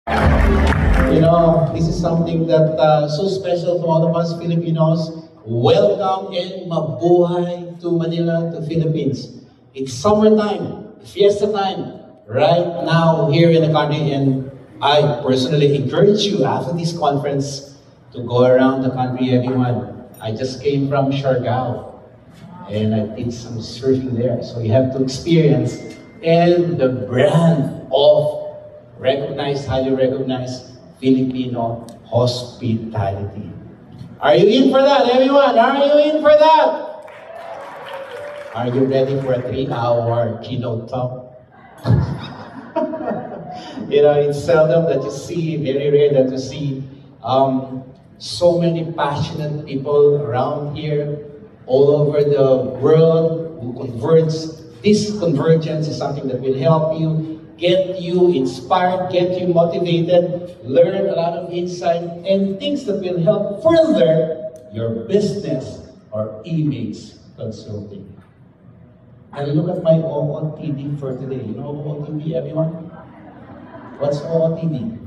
You know, this is something that so special to all of us Filipinos. Welcome and mabuhay to Manila, to Philippines. It's summertime, fiesta time, right now here in the country. And I personally encourage you after this conference to go around the country, everyone. I just came from Siargao and I did some surfing there. So you have to experience and the brand of recognized, highly recognized Filipino hospitality. Are you in for that, everyone? Are you in for that? Are you ready for a 3-hour keynote talk? You know, it's seldom that you see, very rare that you see so many passionate people around here, all over the world, who converge. This convergence is something that will help you, get you inspired, get you motivated, learn a lot of insight, and things that will help further your business or image consulting. And look at my OOTD for today. You know OOTD, everyone? What's OOTD?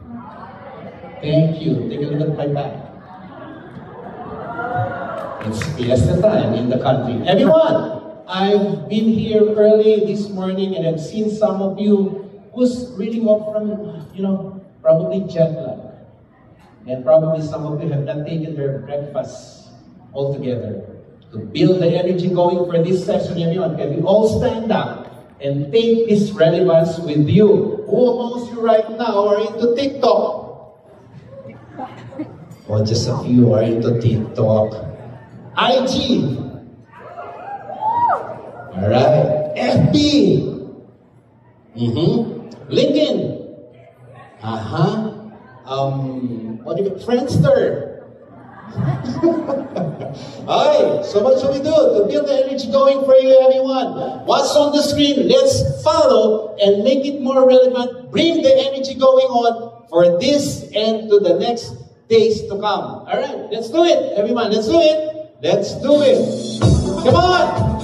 Thank you. Take a look at my back. It's fiesta time in the country. Everyone, I've been here early this morning and I've seen some of you who's reading up from, you know, probably jet lag. And probably some of you have not taken their breakfast altogether. To build the energy going for this session, everyone, can we all stand up and take this relevance with you? Who amongst you right now are into TikTok? Or just a few are into TikTok. IG. Alright. FB. LinkedIn. What do you Friendster. Alright, so what should we do to build the energy going for you, everyone? What's on the screen? Let's follow and make it more relevant. Bring the energy going on for this and to the next days to come. Alright, let's do it, everyone. Let's do it. Let's do it. Come on.